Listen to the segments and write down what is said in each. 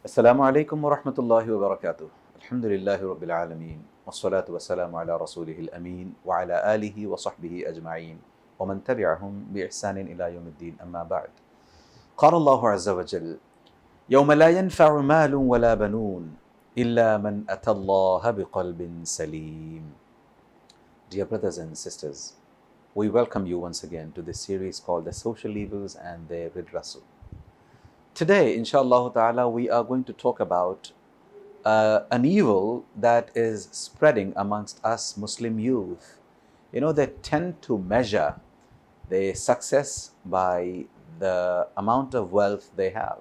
Assalamu alaikum wa rahmatullahi wa barakatuh. Alhamdulillahi rabbil alameen. Wassalatu wassalamu ala rasulihil ameen wa ala alihi wa sahbihi ajma'een. Wa man tabi'ahum bi ihsanin ila yawmiddin amma ba'd. Qala Allahu azza wa jal. Yawma la yanfa'u malun wa la banoon illa man atallaha biqalbin salim. Dear brothers and sisters, we welcome you once again to this series called The Social Evils and Their Redressal. Today, inshallah ta'ala, we are going to talk about an evil that is spreading amongst us Muslim youth. You know, they tend to measure their success by the amount of wealth they have.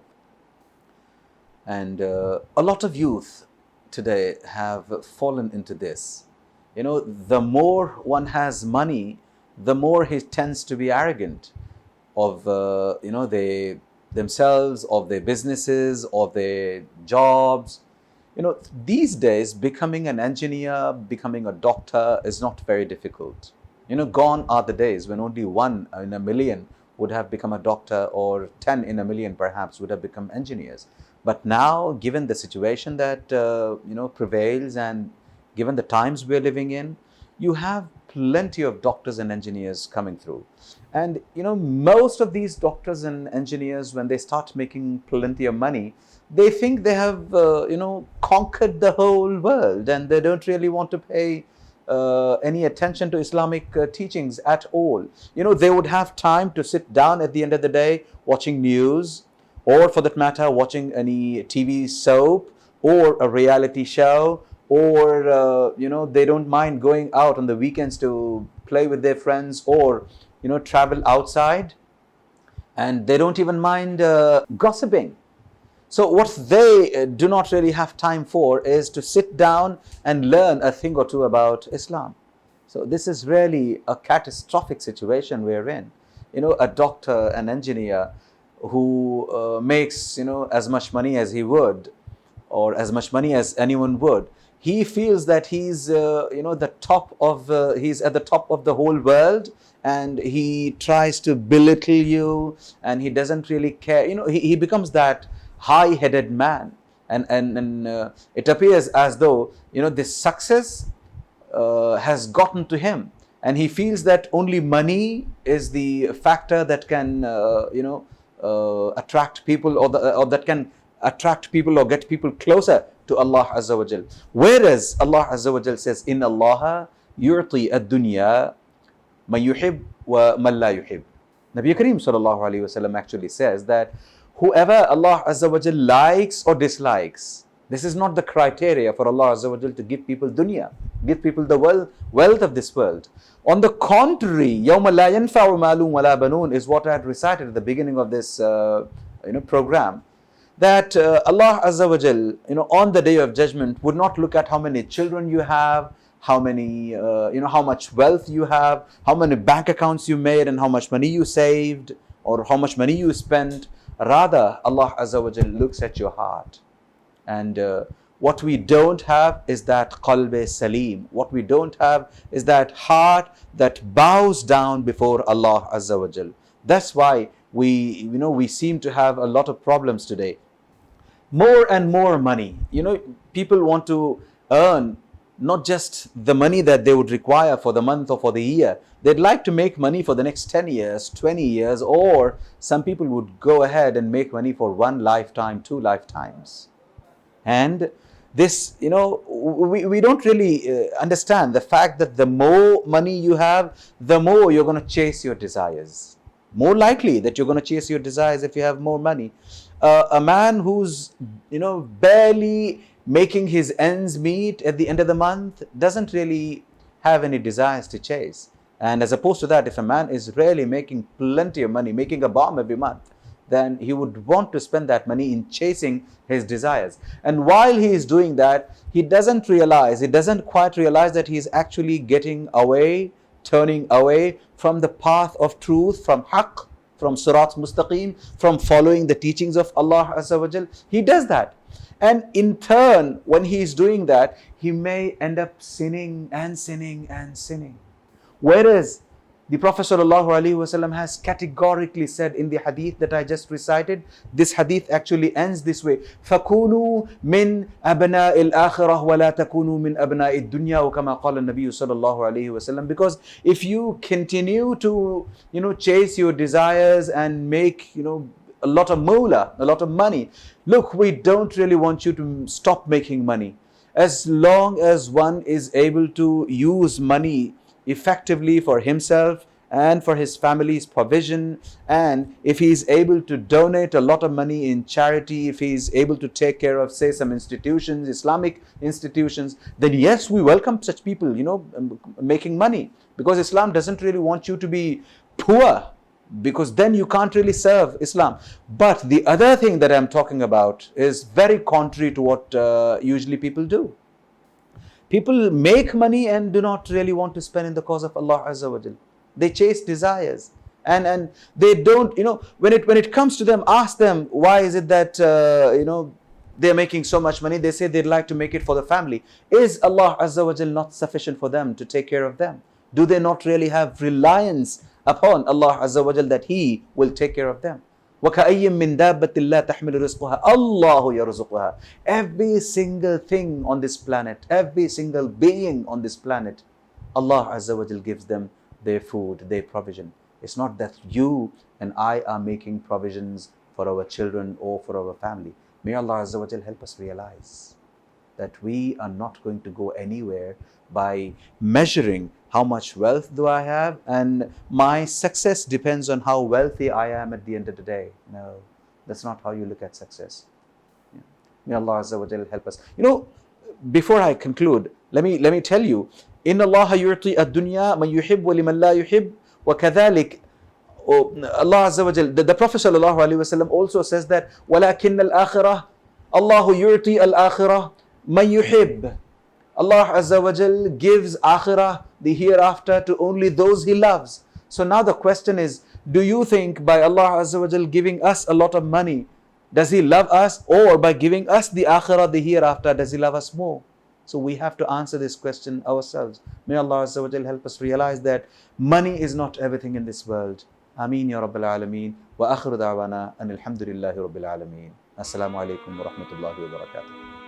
And a lot of youth today have fallen into this. You know, the more one has money, the more he tends to be arrogant of, themselves, of their businesses, of their jobs. You know, these days, becoming an engineer, becoming a doctor is not very difficult. You know, gone are the days when only 1 in a million would have become a doctor, or 10 in a million perhaps would have become engineers. But now, given the situation that, prevails, and given the times we're living in, you have plenty of doctors and engineers coming through. And, you know, most of these doctors and engineers, when they start making plenty of money, they think they have, conquered the whole world, and they don't really want to pay any attention to Islamic teachings at all. You know, they would have time to sit down at the end of the day watching news, or for that matter, watching any TV soap or a reality show, or, they don't mind going out on the weekends to play with their friends, or, travel outside, and they don't even mind gossiping. So what they do not really have time for is to sit down and learn a thing or two about Islam. So this is really a catastrophic situation we're in. You know, a doctor, an engineer who makes, as much money as he would, or as much money as anyone would, he feels that he's, the top of, he's at the top of the whole world, and he tries to belittle you, and he doesn't really care. You know, he becomes that high-headed man, and it appears as though, this success has gotten to him, and he feels that only money is the factor that can, attract people, or that can attract people or get people closer to Allah Azza wa Jal. Whereas Allah Azza wa Jal says, "Inna Allah yu'ti ad-dunya man yuhib wa man la yuhib." Nabi Kareem sallallahu alaihi wasallam actually says that whoever Allah Azza wa Jal likes or dislikes, this is not the criteria for Allah Azza wa Jal to give people dunya, give people the wealth of this world. On the contrary, يَوْمَ لَا يَنْفَعُ مَالٌ وَلَا بَنُونَ is what I had recited at the beginning of this program. That Allah Azza wa Jal, on the day of judgment, would not look at how many children you have, how many, how much wealth you have, how many bank accounts you made, and how much money you saved, or how much money you spent. Rather, Allah Azza wa Jal looks at your heart. And what we don't have is that qalb salim. What we don't have is that heart that bows down before Allah Azza wa Jal. That's why we seem to have a lot of problems today. More and more money. People want to earn not just the money that they would require for the month or for the year. They'd like to make money for the next 10 years, 20 years, or some people would go ahead and make money for 1 lifetime, 2 lifetimes. And this, we don't really understand the fact that the more money you have, the more you're going to chase your desires. More likely that you're going to chase your desires if you have more money. A man who's, barely making his ends meet at the end of the month doesn't really have any desires to chase. And as opposed to that, if a man is really making plenty of money, making a bomb every month, then he would want to spend that money in chasing his desires. And while he is doing that, he doesn't quite realize that he's actually turning away from the path of truth, from haqq, from Sirat Mustaqim, from following the teachings of Allah Azza wa Jal. He does that. And in turn, when he is doing that, he may end up sinning and sinning and sinning. Whereas The Prophet ﷺ has categorically said in the hadith that I just recited, this hadith actually ends this way: فَكُونُوا مِنْ أَبْنَاءِ الْآخِرَةِ وَلَا تَكُونُوا مِنْ أَبْنَاءِ الدُّنْيَا وَكَمَا قَالَ النَّبِيُّ صلى الله عليه وسلم. Because if you continue to, chase your desires and make, a lot of moolah, a lot of money, look, we don't really want you to stop making money. As long as one is able to use money effectively for himself and for his family's provision, and if he is able to donate a lot of money in charity, if he is able to take care of, say, some institutions, Islamic institutions, then yes, we welcome such people, making money, because Islam doesn't really want you to be poor, because then you can't really serve Islam. But the other thing that I'm talking about is very contrary to what usually people do. People make money and do not really want to spend in the cause of Allah Azza wa Jal. They chase desires, and they don't, when it comes to them, ask them, why is it that they're making so much money? They say they'd like to make it for the family. Is Allah Azza wa Jal not sufficient for them to take care of them? Do they not really have reliance upon Allah Azza wa Jal that He will take care of them? وَكَأَيٍّ مِّن دَابَّةٍ لَا تَحْمِلُ رِزْقُهَا اللَّهُ يَرْزُقُهَا. Every single thing on this planet, every single being on this planet, Allah Azza wa Jal gives them their food, their provision. It's not that you and I are making provisions for our children or for our family. May Allah Azza wa Jal help us realize that we are not going to go anywhere by measuring how much wealth do I have and my success depends on how wealthy I am at the end of the day. No, that's not how you look at success. Yeah. May Allah Azza wa Jal help us. Before I conclude, let me tell you, إِنَّ اللَّهَ يُعْطِي الدُّنْيَا مَنْ يُحِبُّ وَلِمَنْ لَا يُحِبُّ وَكَذَلِكَ. Allah Azza wa Jal, the Prophet sallallahu alaihi wasallam also says that وَلَكِنَّ الْآخِرَةِ اللَّهُ يُعْطِي الْآخِرَةِ مَنْ يُحِبُّ. Allah Azza wa Jal gives akhirah, the hereafter, to only those He loves. So now the question is, do you think by Allah Azza wa Jal giving us a lot of money, does He love us? Or by giving us the akhirah, the hereafter, does He love us more? So we have to answer this question ourselves. May Allah Azza wa Jal help us realize that money is not everything in this world. Ameen ya Rabbil Alameen. Wa akhiru da'wana anil hamdulillahi Rabbil Alameen. Assalamu alaikum wa rahmatullahi wa barakatuh.